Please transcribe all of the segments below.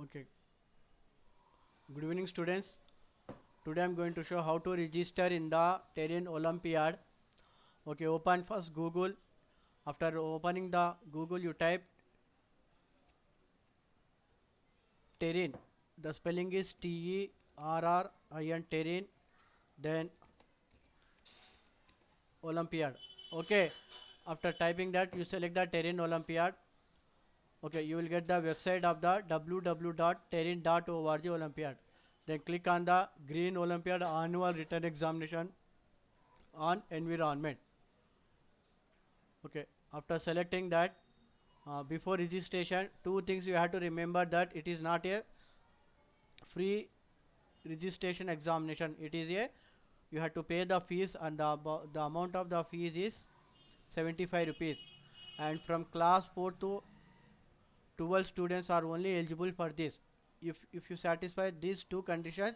Okay, good evening students. Today I'm going to show how to register in the Terrain Olympiad. Okay, open first Google. After opening the Google, you type Terrain. The spelling is Terrin, Terrain, then Olympiad. Okay, after typing that, you select the Terrain Olympiad. Okay, you will get the website of the www.terrain.org Olympiad. Then click on the Green Olympiad Annual Written Examination on Environment. Okay, after selecting that, before registration, two things you have to remember: that it is not a free registration examination. It is a, you have to pay the fees, and the amount of the fees is 75 rupees. And from class 4 to 12 students are only eligible for this. If you satisfy these two conditions,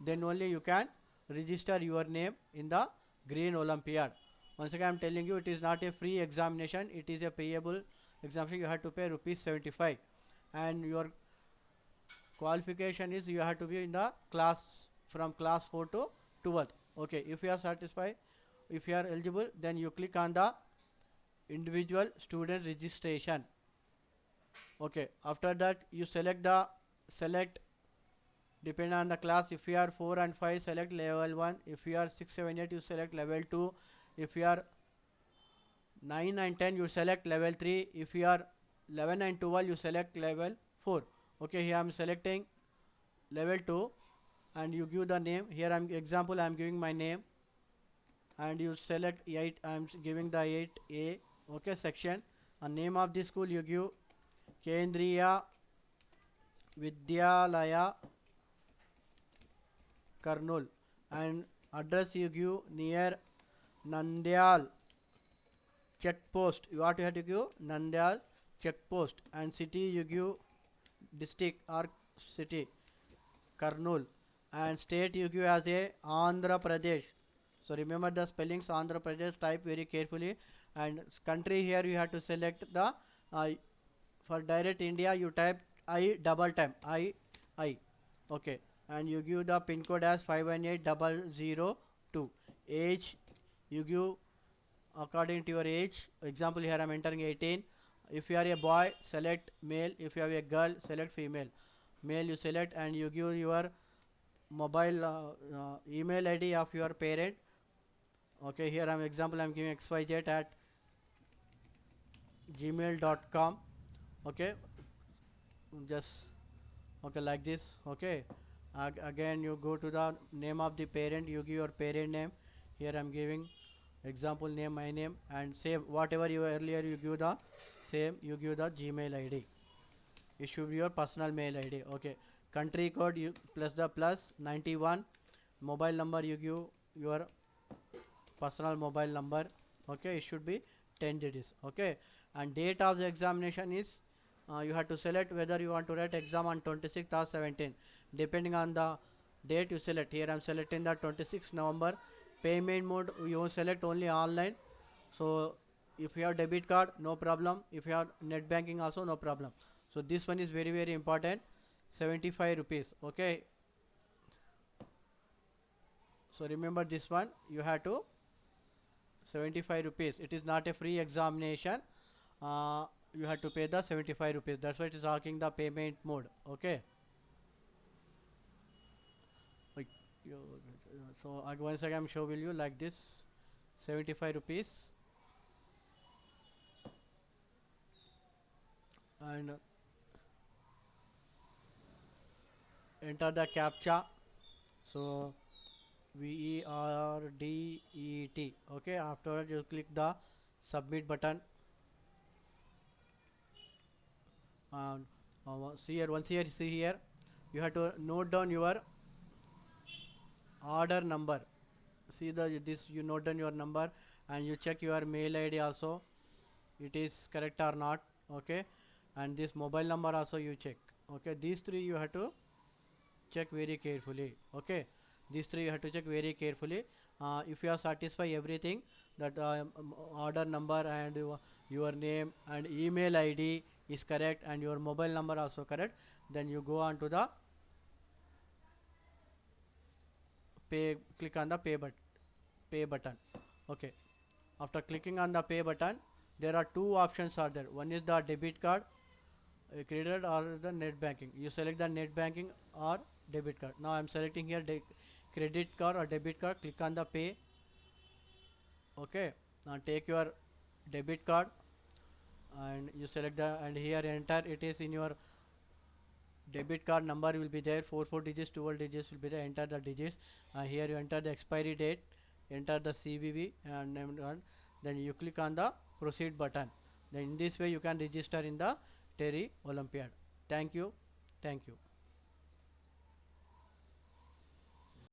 then only you can register your name in the Green Olympiad. Once again, I'm telling you, it is not a free examination, it is a payable examination. You have to pay rupees 75, and your qualification is you have to be in the class from class 4 to 12. Okay, if you are satisfied, if you are eligible, then you click on the individual student registration. Okay, after that you select depending on the class. If you are 4 and 5, select level 1. If you are 6, 7, 8, you select level 2. If you are 9 and 10, you select level 3. If you are 11 and 12, you select level 4. Okay, here I am selecting level 2, and you give the name. Here I am example, I am giving my name, and you select 8. I am giving the 8A. Okay, section. And name of the school you give Kendriya Vidyalaya Karnool, and address you give near Nandyal check post. What you have to give? Nandyal check post. And city you give district or city Karnool, and state you give as a Andhra Pradesh. So remember the spellings Andhra Pradesh, type very carefully. And country, here you have to select the for direct India you type I double time I. Okay, and you give the pin code as 518002. Age you give according to your age. Example, here I am entering 18. If you are a boy, select male. If you are a girl, select female. Male you select, and you give your mobile email ID of your parent. Okay, here I am example, I am giving xyz at gmail.com. Okay, just okay like this. Okay, again you go to the name of the parent, you give your parent name. Here I am giving example name, my name, and save whatever you earlier you give the same, you give the Gmail ID. It should be your personal mail ID. Okay, country code you plus the plus 91. Mobile number you give your personal mobile number. Okay, it should be 10 digits. Okay, and date of the examination is you have to select whether you want to write exam on 26th or 17th, depending on the date you select. Here I am selecting the 26th November. Payment mode you select only online. So if you have debit card, no problem. If you have net banking, also no problem. So this one is very important. 75 rupees. Okay, so remember this one, you have to 75 rupees. It is not a free examination. uh, you have to pay the 75 rupees. That's why it is asking the payment mode. Okay, like so once again I'm show will you like this 75 rupees. And enter the captcha. So VERDET. Okay, afterwards you click the submit button. And see here, once here, see here, you have to note down your order number. See the this, you note down your number, and you check your mail ID also, it is correct or not. Okay, and this mobile number also you check. Okay, these three you have to check very carefully. Okay, these three you have to check very carefully. If you are satisfied everything, that order number and your name and email ID is correct and your mobile number also correct, then you go on to the pay, click on the pay button. Okay, after clicking on the pay button, there are two options are there. One is the debit card, credit, or the net banking. You select the net banking or debit card. Now I'm selecting here credit card or debit card. Click on the pay. Okay, now take your debit card and you select the, and here enter, it is in your debit card number will be there, 4 digits, 12 digits will be there. Enter the digits. Here you enter the expiry date, enter the CVV, and then you click on the proceed button. Then in this way you can register in the Terry Olympiad. Thank you. Thank you.